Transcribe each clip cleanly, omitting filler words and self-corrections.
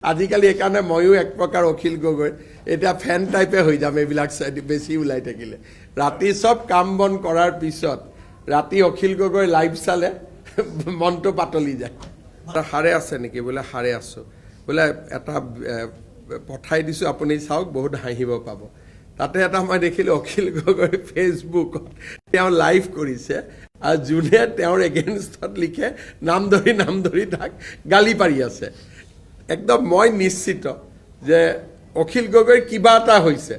আজিকালি এইকাৰণে ময়ো এক প্ৰকাৰ অখিল গগৈ এতিয়া ফেন টাইপে হৈ যাম এইবিলাক বেছি ওলাই থাকিলে ৰাতি সব কাম বন কৰাৰ পিছত ৰাতি অখিল গগৈ লাইভ চালে মনটো পাতলি যায় হাৰে আছে নেকি বোলে হাৰে আছো বোলে এটা পঠাই দিছো আপুনি চাওক বহুত হাঁহিব পাব তাতে এটা মই দেখিলো অখিল গগৈ ফেসবুকত তেওঁ লাইভ কৰিছে আৰু জুনে তেওঁৰ এগেইনষ্টত লিখে নাম ধৰি তাক গালি পাৰি আছে একদম মই নিশ্চিত যে অখিল গগৈৰ কিবা এটা হৈছে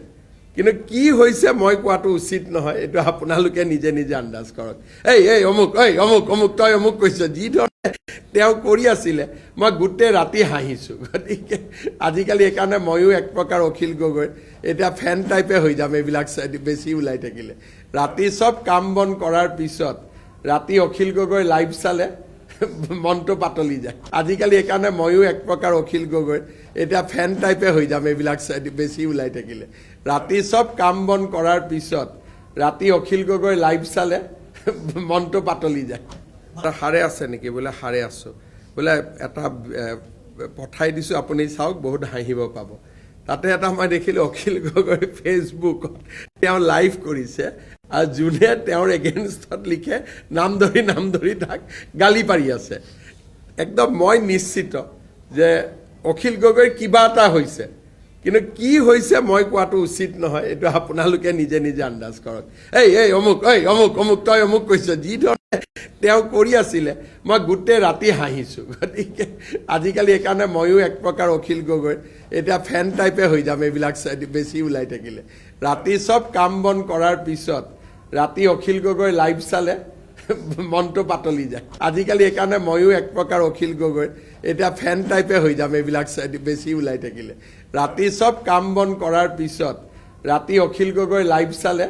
কিন্তু কি হৈছে মই কোৱাটো উচিত নহয় এটো আপোনালোকে নিজে নিজে আন্দাজ কৰক এই অমুক তই অমুক কৈছ যি ধৰণে তেওঁ কৰি আছিলে মই গুটে ৰাতি হাঁহিছো গতিকে আজিকালি এইকাৰণে ময়ো এক প্ৰকাৰ অখিল গগৈ এতিয়া ফেন টাইপে হৈ যাম এইবিলাক বেছি ওলাই থাকিলে ৰাতি সব কাম বন কৰাৰ পিছত ৰাতি অখিল গগৈ লাইভ চালে মনটো পাতলি যায় আজিকালি এইকাৰণে ময়ো এক প্ৰকাৰ অখিল গগৈ এতিয়া ফেন টাইপে হৈ যাম এইবিলাক বেছি ওলাই থাকিলে ৰাতি সব কাম বন কৰাৰ পিছত ৰাতি অখিল গগৈ লাইভ চালে মনটো পাতলি যায় হাৰে আছে নেকি বোলে হাৰে আছো বোলে এটা পঠাই দিছো আপুনি চাওক বহুত হাঁহিব পাব তাতে এটা মই দেখিলো অখিল গগৈ ফেসবুকত তেওঁ লাইভ কৰিছে আৰু জুনে তেওঁৰ এগেইনষ্টত লিখে নাম ধৰি তাক গালি পাৰি আছে একদম মই নিশ্চিত যে অখিল গগৈৰ কিবা এটা হৈছে কিন্তু কি হৈছে মই কোৱাটো উচিত নহয় এটো আপোনালোকে নিজে নিজে আন্দাজ কৰক এই অমুক তই অমুক কৈছ যি ধৰণে তেওঁ কৰি আছিলে মই গুটে ৰাতি হাঁহিছো গতিকে আজিকালি এইকাৰণে ময়ো এক প্ৰকাৰ অখিল গগৈ এতিয়া ফেন টাইপে হৈ যাম এইবিলাক বেছি ওলাই থাকিলে ৰাতি সব কাম বন কৰাৰ পিছত ৰাতি অখিল গগৈ লাইভ চালে মনটো পাতলি যায় আজিকালি এইকাৰণে ময়ো এক প্ৰকাৰ অখিল গগৈ এতিয়া ফেন টাইপে হৈ যাম এইবিলাক বেছি ওলাই থাকিলে ৰাতি সব কাম বন কৰাৰ পিছত ৰাতি অখিল গগৈ লাইভ চালে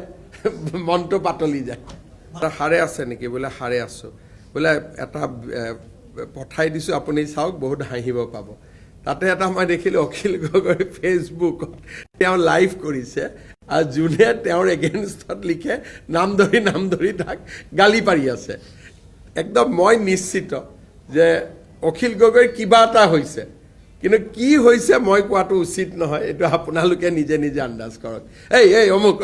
মনটো পাতলি যায় হাৰে আছে নেকি বোলে হাৰে আছো বোলে এটা পঠাই দিছো আপুনি চাওক বহুত হাঁহিব পাব তাতে এটা মই দেখিলো অখিল গগৈ ফেসবুকত তেওঁ লাইভ কৰিছে আৰু জুনে তেওঁৰ এগেইনষ্টত লিখে নাম ধৰি তাক গালি পাৰি আছে একদম মই নিশ্চিত যে অখিল গগৈৰ কিবা এটা হৈছে কিন্তু কি হৈছে মই কোৱাটো উচিত নহয় এটো আপোনালোকে নিজে নিজে আন্দাজ কৰক এই অমুক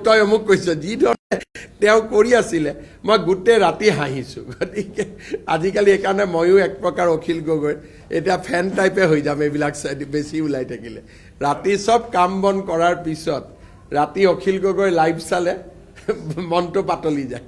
তই অমুক কৈছ যি ধৰণে তেওঁ কৰি আছিলে মই গুটে ৰাতি হাঁহিছো গতিকে আজিকালি এইকাৰণে ময়ো এক প্ৰকাৰ অখিল গগৈ এতিয়া ফেন টাইপে হৈ যাম এইবিলাক বেছি ওলাই থাকিলে ৰাতি সব কাম বন কৰাৰ পিছত ৰাতি অখিল গগৈ লাইভ চালে মনটো পাতলি যায়